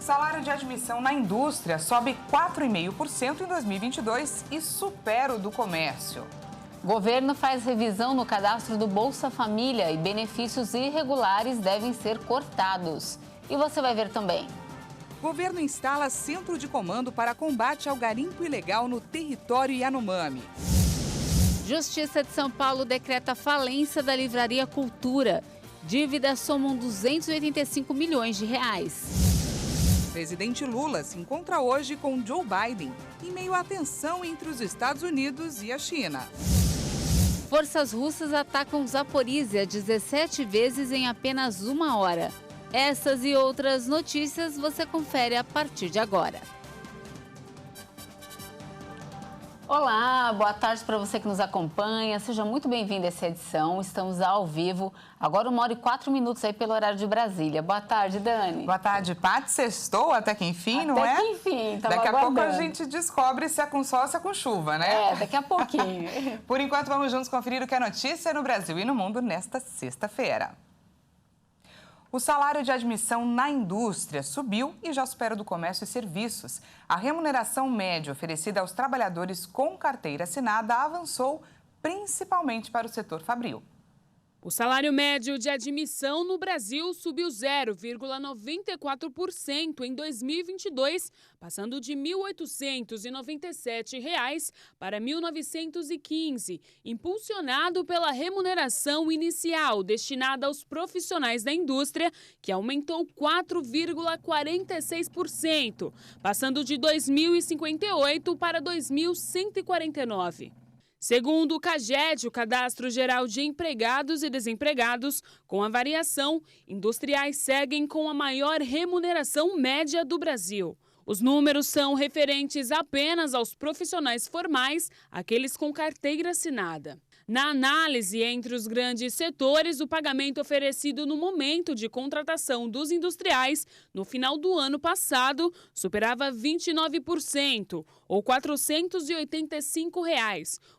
Salário de admissão na indústria sobe 4,5% em 2022 e supera o do comércio. Governo faz revisão no cadastro do Bolsa Família e benefícios irregulares devem ser cortados. E você vai ver também. Governo instala centro de comando para combate ao garimpo ilegal no território Yanomami. Justiça de São Paulo decreta falência da Livraria Cultura. Dívidas somam 285 milhões de reais. Presidente Lula se encontra hoje com Joe Biden, em meio à tensão entre os Estados Unidos e a China. Forças russas atacam Zaporizhia 17 vezes em apenas uma hora. Essas e outras notícias você confere a partir de agora. Olá, boa tarde para você que nos acompanha. Seja muito bem-vindo a essa edição. Estamos ao vivo, agora 1h04 aí pelo horário de Brasília. Boa tarde, Dani. Boa tarde, Paty. Sextou até que enfim, não é? Até que enfim, tava Daqui a aguardando. pouco a gente descobre se é com sol ou se é com chuva, né? É, daqui a pouquinho. Por enquanto, vamos juntos conferir o que é notícia no Brasil e no mundo nesta sexta-feira. O salário de admissão na indústria subiu e já supera o do comércio e serviços. A remuneração média oferecida aos trabalhadores com carteira assinada avançou, principalmente para o setor fabril. O salário médio de admissão no Brasil subiu 0,94% em 2022, passando de R$ 1.897 para R$ 1.915, impulsionado pela remuneração inicial destinada aos profissionais da indústria, que aumentou 4,46%, passando de R$ 2.058 para R$ 2.149. Segundo o CAGED, o Cadastro Geral de Empregados e Desempregados, com a variação, industriais seguem com a maior remuneração média do Brasil. Os números são referentes apenas aos profissionais formais, aqueles com carteira assinada. Na análise entre os grandes setores, o pagamento oferecido no momento de contratação dos industriais no final do ano passado superava 29%, ou R$ 485.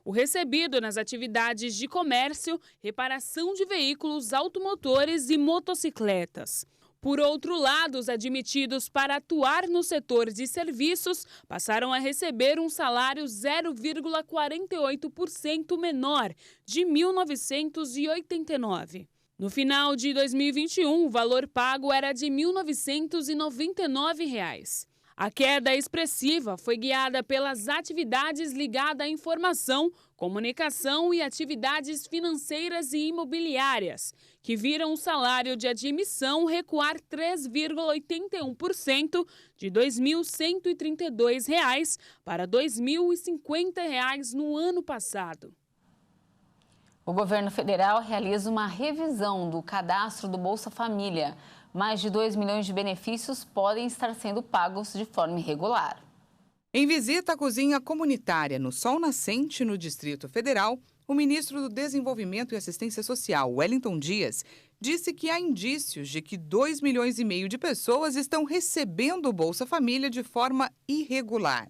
O recebido nas atividades de comércio, reparação de veículos automotores e motocicletas. Por outro lado, os admitidos para atuar no setor de serviços passaram a receber um salário 0,48% menor, de R$ 1.989. No final de 2021, o valor pago era de R$ 1.999. A queda expressiva foi guiada pelas atividades ligadas à informação, comunicação e atividades financeiras e imobiliárias, que viram o salário de admissão recuar 3,81% de R$ 2.132 para R$ 2.050 no ano passado. O governo federal realiza uma revisão do cadastro do Bolsa Família. Mais de 2 milhões de benefícios podem estar sendo pagos de forma irregular. Em visita à cozinha comunitária no Sol Nascente, no Distrito Federal, o ministro do Desenvolvimento e Assistência Social, Wellington Dias, disse que há indícios de que 2,5 milhões de pessoas estão recebendo o Bolsa Família de forma irregular.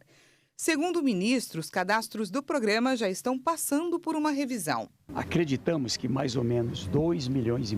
Segundo o ministro, os cadastros do programa já estão passando por uma revisão. Acreditamos que mais ou menos 2,5 milhões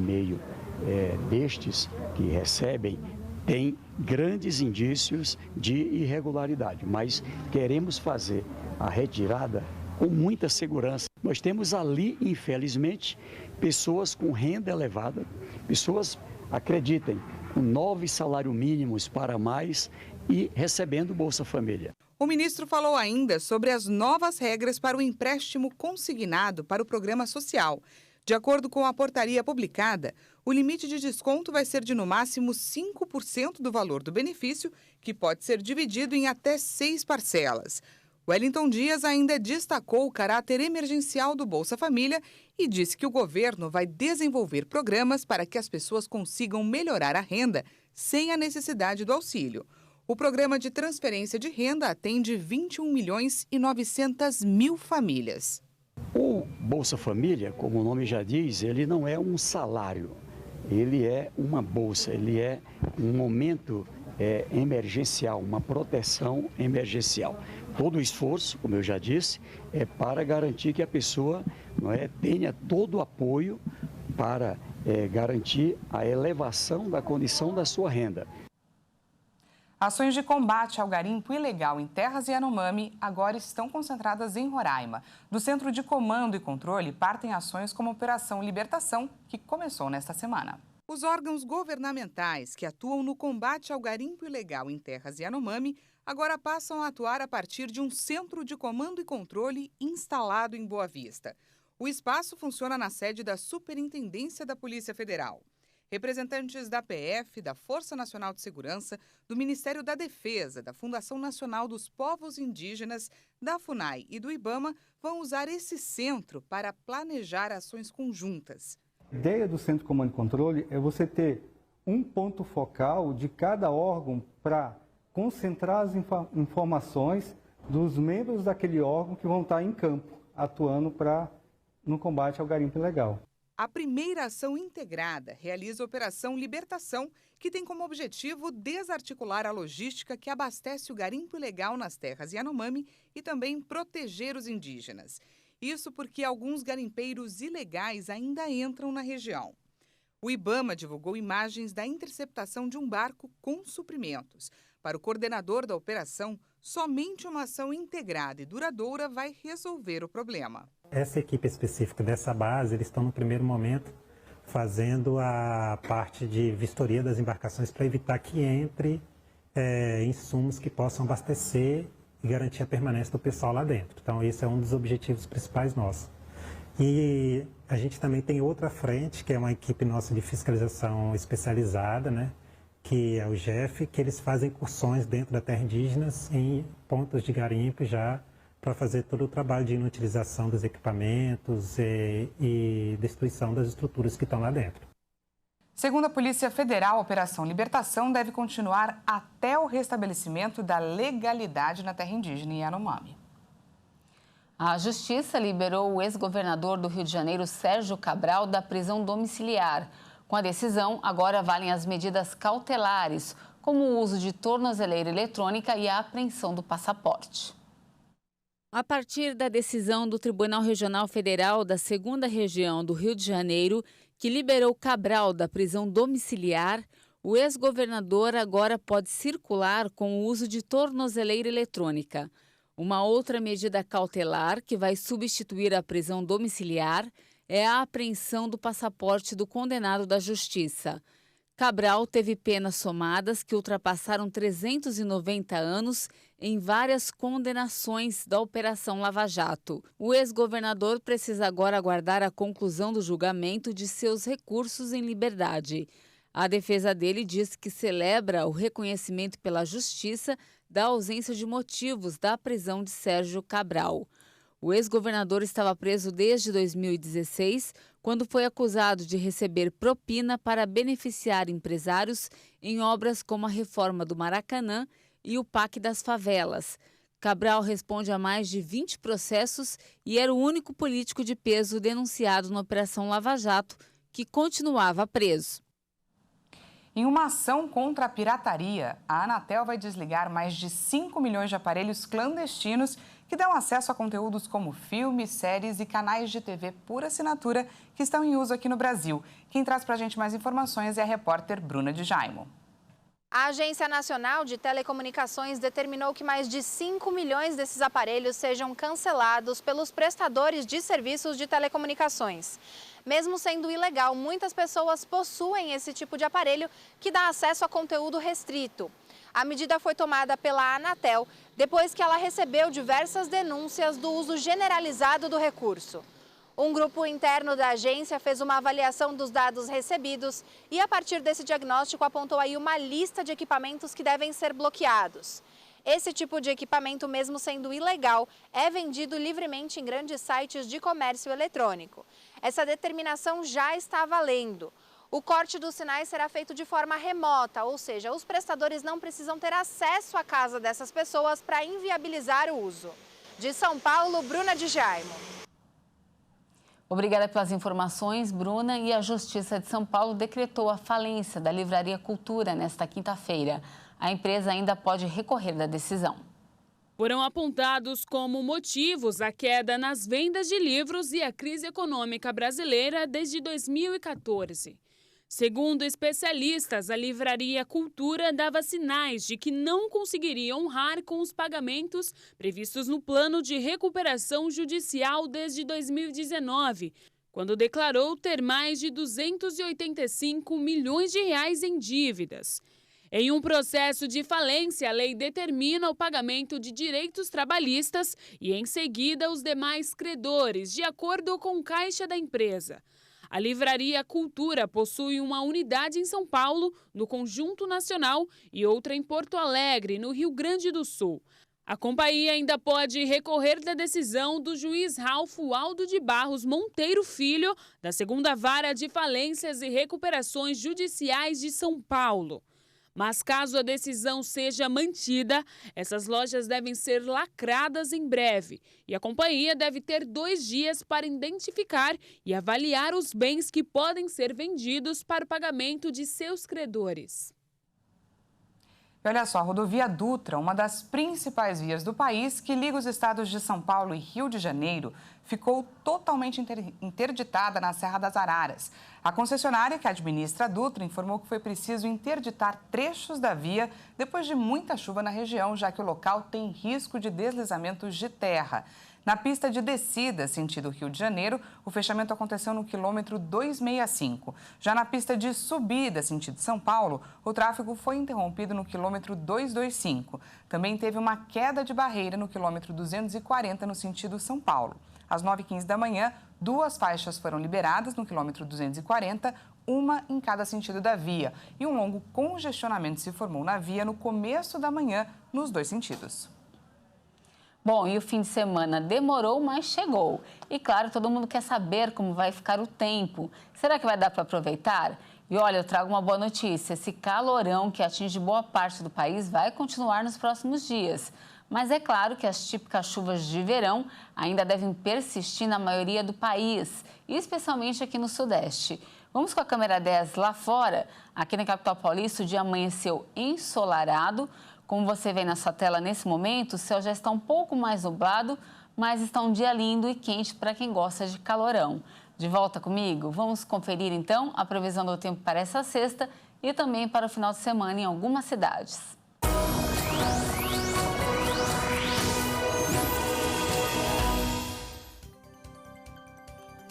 destes que recebem têm grandes indícios de irregularidade, mas queremos fazer a retirada com muita segurança. Nós temos ali, infelizmente, pessoas com renda elevada, pessoas, acreditem, com 9 salários mínimos para mais e recebendo Bolsa Família. O ministro falou ainda sobre as novas regras para o empréstimo consignado para o programa social. De acordo com a portaria publicada, o limite de desconto vai ser de no máximo 5% do valor do benefício, que pode ser dividido em até 6 parcelas. Wellington Dias ainda destacou o caráter emergencial do Bolsa Família e disse que o governo vai desenvolver programas para que as pessoas consigam melhorar a renda sem a necessidade do auxílio. O programa de transferência de renda atende 21.900.000 famílias. O Bolsa Família, como o nome já diz, ele não é um salário, ele é uma bolsa, ele é um momento emergencial, uma proteção emergencial. Todo o esforço, como eu já disse, é para garantir que a pessoa tenha todo o apoio para garantir a elevação da condição da sua renda. Ações de combate ao garimpo ilegal em terras Yanomami agora estão concentradas em Roraima. Do Centro de Comando e Controle partem ações como a Operação Libertação, que começou nesta semana. Os órgãos governamentais que atuam no combate ao garimpo ilegal em terras Yanomami agora passam a atuar a partir de um Centro de Comando e Controle instalado em Boa Vista. O espaço funciona na sede da Superintendência da Polícia Federal. Representantes da PF, da Força Nacional de Segurança, do Ministério da Defesa, da Fundação Nacional dos Povos Indígenas, da FUNAI e do IBAMA vão usar esse centro para planejar ações conjuntas. A ideia do Centro de Comando e Controle é você ter um ponto focal de cada órgão para concentrar as informações dos membros daquele órgão que vão estar em campo, atuando no combate ao garimpo ilegal. A primeira ação integrada realiza a Operação Libertação, que tem como objetivo desarticular a logística que abastece o garimpo ilegal nas terras Yanomami e também proteger os indígenas. Isso porque alguns garimpeiros ilegais ainda entram na região. O IBAMA divulgou imagens da interceptação de um barco com suprimentos. Para o coordenador da operação, somente uma ação integrada e duradoura vai resolver o problema. Essa equipe específica dessa base, eles estão no primeiro momento fazendo a parte de vistoria das embarcações para evitar que entre insumos que possam abastecer e garantir a permanência do pessoal lá dentro. Então esse é um dos objetivos principais nossos. E a gente também tem outra frente, que é uma equipe nossa de fiscalização especializada, né? Que é o GEF, que eles fazem incursões dentro da terra indígenas em pontos de garimpo já para fazer todo o trabalho de inutilização dos equipamentos e destruição das estruturas que estão lá dentro. Segundo a Polícia Federal, a Operação Libertação deve continuar até o restabelecimento da legalidade na terra indígena Yanomami. A Justiça liberou o ex-governador do Rio de Janeiro, Sérgio Cabral, da prisão domiciliar. Com a decisão, agora valem as medidas cautelares, como o uso de tornozeleira eletrônica e a apreensão do passaporte. A partir da decisão do Tribunal Regional Federal da 2ª Região do Rio de Janeiro, que liberou Cabral da prisão domiciliar, o ex-governador agora pode circular com o uso de tornozeleira eletrônica. Uma outra medida cautelar, que vai substituir a prisão domiciliar, é a apreensão do passaporte do condenado da Justiça. Cabral teve penas somadas que ultrapassaram 390 anos em várias condenações da Operação Lava Jato. O ex-governador precisa agora aguardar a conclusão do julgamento de seus recursos em liberdade. A defesa dele diz que celebra o reconhecimento pela Justiça da ausência de motivos da prisão de Sérgio Cabral. O ex-governador estava preso desde 2016, quando foi acusado de receber propina para beneficiar empresários em obras como a reforma do Maracanã e o Parque das Favelas. Cabral responde a mais de 20 processos e era o único político de peso denunciado na Operação Lava Jato, que continuava preso. Em uma ação contra a pirataria, a Anatel vai desligar mais de 5 milhões de aparelhos clandestinos que dão acesso a conteúdos como filmes, séries e canais de TV por assinatura que estão em uso aqui no Brasil. Quem traz para a gente mais informações é a repórter Bruna de Jaimo. A Agência Nacional de Telecomunicações determinou que mais de 5 milhões desses aparelhos sejam cancelados pelos prestadores de serviços de telecomunicações. Mesmo sendo ilegal, muitas pessoas possuem esse tipo de aparelho que dá acesso a conteúdo restrito. A medida foi tomada pela Anatel depois que ela recebeu diversas denúncias do uso generalizado do recurso. Um grupo interno da agência fez uma avaliação dos dados recebidos e, a partir desse diagnóstico, apontou aí uma lista de equipamentos que devem ser bloqueados. Esse tipo de equipamento, mesmo sendo ilegal, é vendido livremente em grandes sites de comércio eletrônico. Essa determinação já está valendo. O corte dos sinais será feito de forma remota, ou seja, os prestadores não precisam ter acesso à casa dessas pessoas para inviabilizar o uso. De São Paulo, Bruna de Jaimo. Obrigada pelas informações, Bruna. E a Justiça de São Paulo decretou a falência da Livraria Cultura nesta quinta-feira. A empresa ainda pode recorrer da decisão. Foram apontados como motivos a queda nas vendas de livros e a crise econômica brasileira desde 2014. Segundo especialistas, a Livraria Cultura dava sinais de que não conseguiria honrar com os pagamentos previstos no Plano de Recuperação Judicial desde 2019, quando declarou ter mais de 285 milhões de reais em dívidas. Em um processo de falência, a lei determina o pagamento de direitos trabalhistas e, em seguida, os demais credores, de acordo com a Caixa da empresa. A Livraria Cultura possui uma unidade em São Paulo, no Conjunto Nacional, e outra em Porto Alegre, no Rio Grande do Sul. A companhia ainda pode recorrer da decisão do juiz Ralfo Aldo de Barros Monteiro Filho, da 2ª Vara de Falências e Recuperações Judiciais de São Paulo. Mas caso a decisão seja mantida, essas lojas devem ser lacradas em breve. E a companhia deve ter 2 dias para identificar e avaliar os bens que podem ser vendidos para o pagamento de seus credores. E olha só, a rodovia Dutra, uma das principais vias do país que liga os estados de São Paulo e Rio de Janeiro, ficou totalmente interditada na Serra das Araras. A concessionária que administra a Dutra informou que foi preciso interditar trechos da via depois de muita chuva na região, já que o local tem risco de deslizamentos de terra. Na pista de descida, sentido Rio de Janeiro, o fechamento aconteceu no quilômetro 265. Já na pista de subida, sentido São Paulo, o tráfego foi interrompido no quilômetro 225. Também teve uma queda de barreira no quilômetro 240, no sentido São Paulo. Às 9h15 da manhã, 2 faixas foram liberadas no quilômetro 240, uma em cada sentido da via. E um longo congestionamento se formou na via no começo da manhã, nos 2 sentidos. Bom, e o fim de semana demorou, mas chegou. E claro, todo mundo quer saber como vai ficar o tempo. Será que vai dar para aproveitar? E olha, eu trago uma boa notícia. Esse calorão que atinge boa parte do país vai continuar nos próximos dias. Mas é claro que as típicas chuvas de verão ainda devem persistir na maioria do país, especialmente aqui no Sudeste. Vamos com a câmera 10 lá fora. Aqui na capital paulista, o dia amanheceu ensolarado. Como você vê na sua tela nesse momento, o céu já está um pouco mais nublado, mas está um dia lindo e quente para quem gosta de calorão. De volta comigo? Vamos conferir então a previsão do tempo para essa sexta e também para o final de semana em algumas cidades.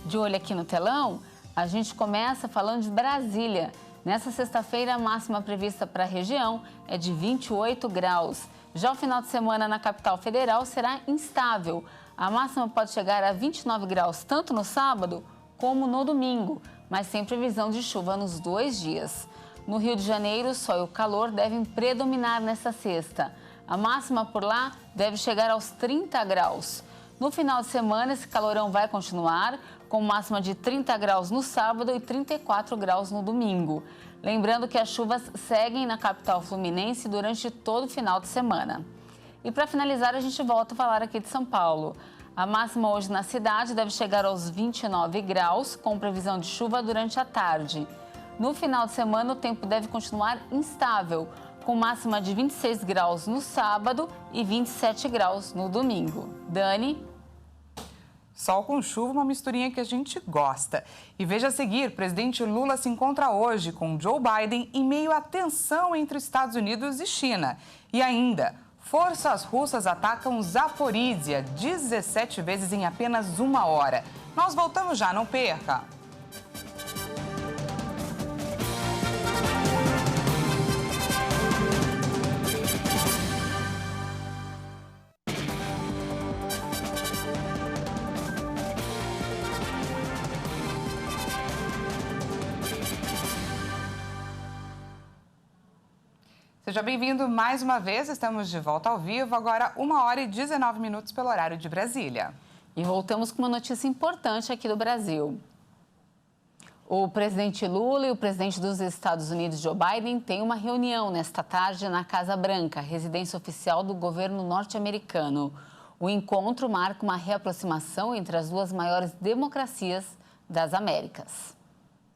De olho aqui no telão, a gente começa falando de Brasília. Nessa sexta-feira, a máxima prevista para a região é de 28 graus. Já o final de semana na capital federal será instável. A máxima pode chegar a 29 graus tanto no sábado como no domingo, mas sem previsão de chuva nos 2 dias. No Rio de Janeiro, o sol e o calor devem predominar nesta sexta. A máxima por lá deve chegar aos 30 graus. No final de semana, esse calorão vai continuar, com máxima de 30 graus no sábado e 34 graus no domingo. Lembrando que as chuvas seguem na capital fluminense durante todo o final de semana. E para finalizar, a gente volta a falar aqui de São Paulo. A máxima hoje na cidade deve chegar aos 29 graus, com previsão de chuva durante a tarde. No final de semana, o tempo deve continuar instável, com máxima de 26 graus no sábado e 27 graus no domingo. Dani? Sol com chuva, uma misturinha que a gente gosta. E veja a seguir, o presidente Lula se encontra hoje com Joe Biden em meio à tensão entre Estados Unidos e China. E ainda, forças russas atacam Zaporizhia 17 vezes em apenas 1 hora. Nós voltamos já, não perca! Seja bem-vindo mais uma vez, estamos de volta ao vivo, agora 1h19 pelo horário de Brasília. E voltamos com uma notícia importante aqui do Brasil. O presidente Lula e o presidente dos Estados Unidos, Joe Biden, têm uma reunião nesta tarde na Casa Branca, residência oficial do governo norte-americano. O encontro marca uma reaproximação entre as 2 maiores democracias das Américas.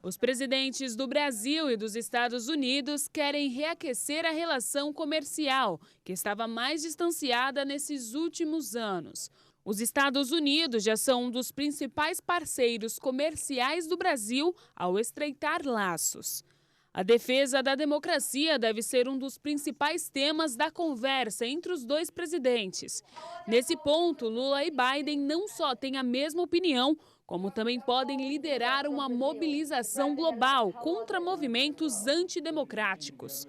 Os presidentes do Brasil e dos Estados Unidos querem reaquecer a relação comercial, que estava mais distanciada nesses últimos anos. Os Estados Unidos já são um dos principais parceiros comerciais do Brasil ao estreitar laços. A defesa da democracia deve ser um dos principais temas da conversa entre os dois presidentes. Nesse ponto, Lula e Biden não só têm a mesma opinião, como também podem liderar uma mobilização global contra movimentos antidemocráticos.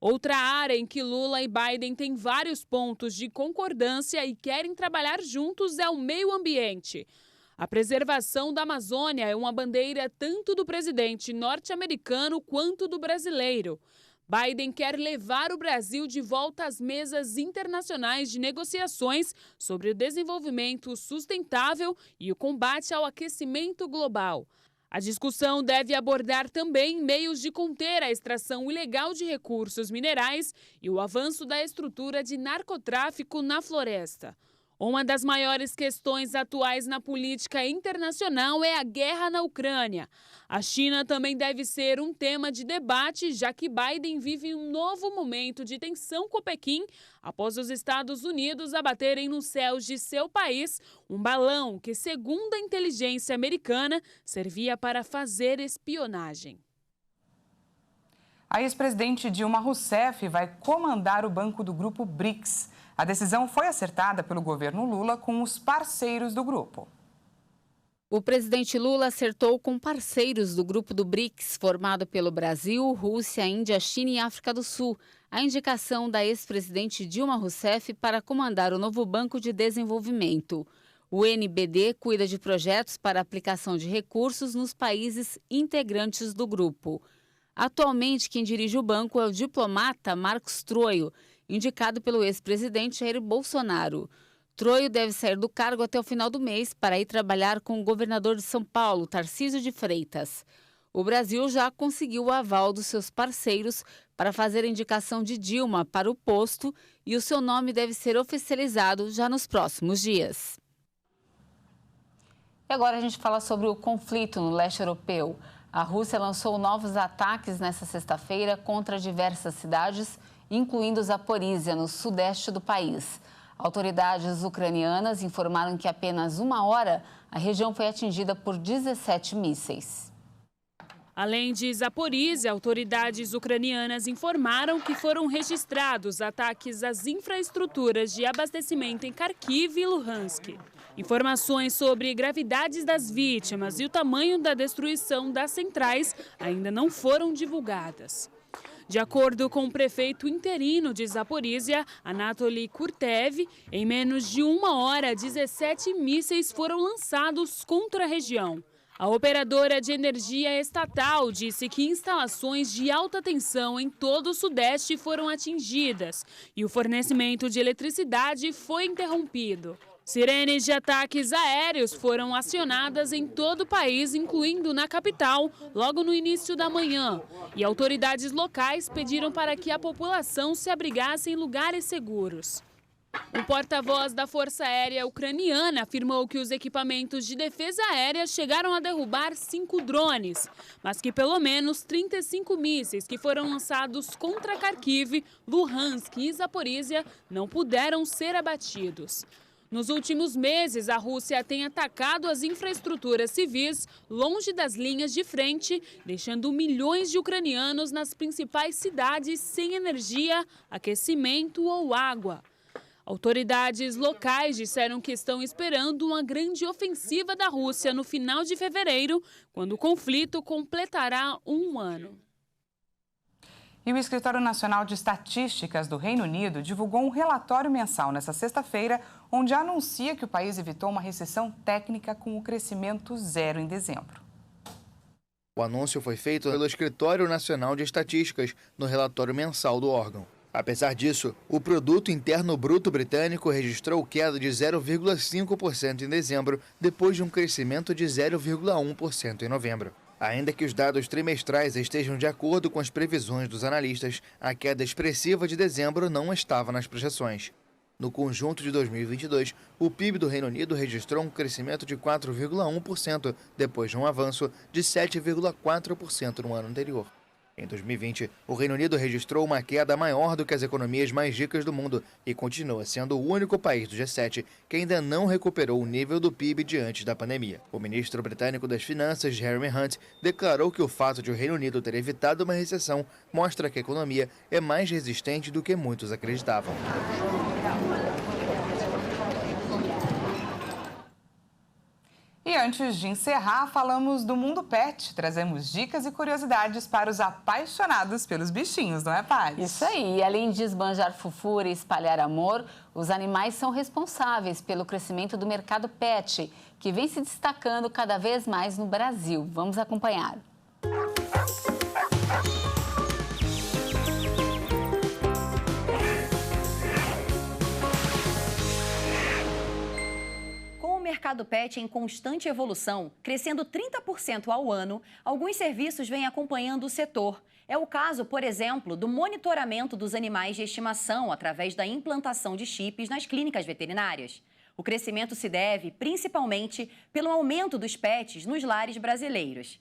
Outra área em que Lula e Biden têm vários pontos de concordância e querem trabalhar juntos é o meio ambiente. A preservação da Amazônia é uma bandeira tanto do presidente norte-americano quanto do brasileiro. Biden quer levar o Brasil de volta às mesas internacionais de negociações sobre o desenvolvimento sustentável e o combate ao aquecimento global. A discussão deve abordar também meios de conter a extração ilegal de recursos minerais e o avanço da estrutura de narcotráfico na floresta. Uma das maiores questões atuais na política internacional é a guerra na Ucrânia. A China também deve ser um tema de debate, já que Biden vive um novo momento de tensão com Pequim após os Estados Unidos abaterem nos céus de seu país um balão que, segundo a inteligência americana, servia para fazer espionagem. A ex-presidente Dilma Rousseff vai comandar o banco do grupo BRICS. A decisão foi acertada pelo governo Lula com os parceiros do grupo. O presidente Lula acertou com parceiros do grupo do BRICS, formado pelo Brasil, Rússia, Índia, China e África do Sul, a indicação da ex-presidente Dilma Rousseff para comandar o novo Banco de Desenvolvimento. O NBD cuida de projetos para aplicação de recursos nos países integrantes do grupo. Atualmente, quem dirige o banco é o diplomata Marcos Troio, indicado pelo ex-presidente Jair Bolsonaro. Troio deve sair do cargo até o final do mês para ir trabalhar com o governador de São Paulo, Tarcísio de Freitas. O Brasil já conseguiu o aval dos seus parceiros para fazer a indicação de Dilma para o posto e o seu nome deve ser oficializado já nos próximos dias. E agora a gente fala sobre o conflito no leste europeu. A Rússia lançou novos ataques nesta sexta-feira contra diversas cidades, incluindo Zaporísia, no sudeste do país. Autoridades ucranianas informaram que apenas uma hora a região foi atingida por 17 mísseis. Além de Zaporísia, autoridades ucranianas informaram que foram registrados ataques às infraestruturas de abastecimento em Kharkiv e Luhansk. Informações sobre gravidades das vítimas e o tamanho da destruição das centrais ainda não foram divulgadas. De acordo com o prefeito interino de Zaporísia, Anatoly Kurtev, em menos de uma hora, 17 mísseis foram lançados contra a região. A operadora de energia estatal disse que instalações de alta tensão em todo o sudeste foram atingidas e o fornecimento de eletricidade foi interrompido. Sirenes de ataques aéreos foram acionadas em todo o país, incluindo na capital, logo no início da manhã. E autoridades locais pediram para que a população se abrigasse em lugares seguros. O porta-voz da Força Aérea Ucraniana afirmou que os equipamentos de defesa aérea chegaram a derrubar 5 drones, mas que pelo menos 35 mísseis que foram lançados contra Kharkiv, Luhansk e Zaporísia não puderam ser abatidos. Nos últimos meses, a Rússia tem atacado as infraestruturas civis longe das linhas de frente, deixando milhões de ucranianos nas principais cidades sem energia, aquecimento ou água. Autoridades locais disseram que estão esperando uma grande ofensiva da Rússia no final de fevereiro, quando o conflito completará um ano. E o Escritório Nacional de Estatísticas do Reino Unido divulgou um relatório mensal nesta sexta-feira, onde anuncia que o país evitou uma recessão técnica com o crescimento zero em dezembro. O anúncio foi feito pelo Escritório Nacional de Estatísticas no relatório mensal do órgão. Apesar disso, o Produto Interno Bruto britânico registrou queda de 0,5% em dezembro, depois de um crescimento de 0,1% em novembro. Ainda que os dados trimestrais estejam de acordo com as previsões dos analistas, a queda expressiva de dezembro não estava nas projeções. No conjunto de 2022, o PIB do Reino Unido registrou um crescimento de 4,1%, depois de um avanço de 7,4% no ano anterior. Em 2020, o Reino Unido registrou uma queda maior do que as economias mais ricas do mundo e continua sendo o único país do G7 que ainda não recuperou o nível do PIB de antes da pandemia. O ministro britânico das Finanças, Jeremy Hunt, declarou que o fato de o Reino Unido ter evitado uma recessão mostra que a economia é mais resistente do que muitos acreditavam. E antes de encerrar, falamos do mundo pet. Trazemos dicas e curiosidades para os apaixonados pelos bichinhos, não é, Paty? Isso aí. E além de esbanjar fofura e espalhar amor, os animais são responsáveis pelo crescimento do mercado pet, que vem se destacando cada vez mais no Brasil. Vamos acompanhar. O mercado pet em constante evolução, crescendo 30% ao ano, alguns serviços vêm acompanhando o setor. É o caso, por exemplo, do monitoramento dos animais de estimação através da implantação de chips nas clínicas veterinárias. O crescimento se deve principalmente pelo aumento dos pets nos lares brasileiros.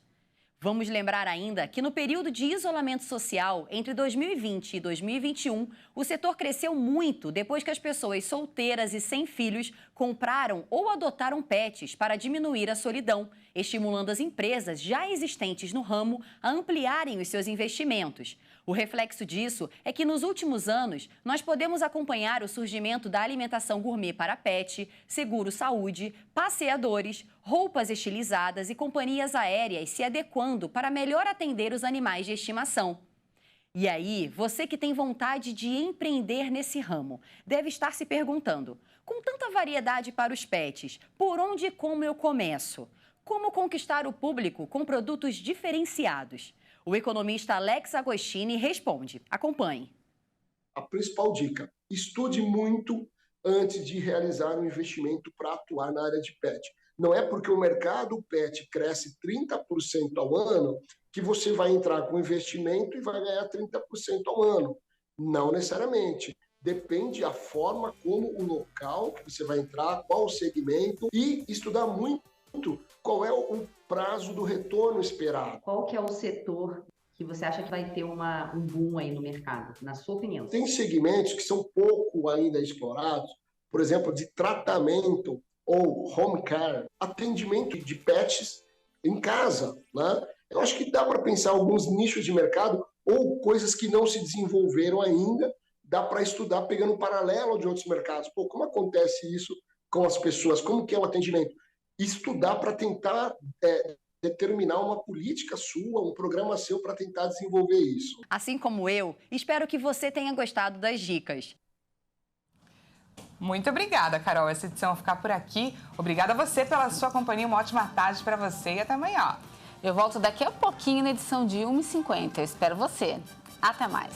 Vamos lembrar ainda que no período de isolamento social, entre 2020 e 2021, o setor cresceu muito depois que as pessoas solteiras e sem filhos compraram ou adotaram pets para diminuir a solidão, estimulando as empresas já existentes no ramo a ampliarem os seus investimentos. O reflexo disso é que nos últimos anos nós podemos acompanhar o surgimento da alimentação gourmet para pet, seguro-saúde, passeadores, roupas estilizadas e companhias aéreas se adequando para melhor atender os animais de estimação. E aí, você que tem vontade de empreender nesse ramo, deve estar se perguntando: com tanta variedade para os pets, por onde e como eu começo? Como conquistar o público com produtos diferenciados? O economista Alex Agostini responde. Acompanhe. A principal dica: estude muito antes de realizar um investimento para atuar na área de pet. Não é porque o mercado pet cresce 30% ao ano que você vai entrar com investimento e vai ganhar 30% ao ano. Não necessariamente. Depende da forma como o local que você vai entrar, qual o segmento, e estudar muito qual é o prazo do retorno esperado. Qual que é o setor que você acha que vai ter um boom aí no mercado, na sua opinião? Tem segmentos que são pouco ainda explorados, por exemplo, de tratamento ou home care, atendimento de pets em casa, né? Eu acho que dá para pensar alguns nichos de mercado ou coisas que não se desenvolveram ainda, dá para estudar pegando um paralelo de outros mercados. Pô, como acontece isso com as pessoas? Como que é o atendimento? Estudar para tentar determinar uma política sua, um programa seu para tentar desenvolver isso. Assim como eu, espero que você tenha gostado das dicas. Muito obrigada, Carol. Essa edição vai ficar por aqui. Obrigada a você pela sua companhia. Uma ótima tarde para você e até amanhã. Eu volto daqui a pouquinho na edição de 1h50. Eu espero você. Até mais.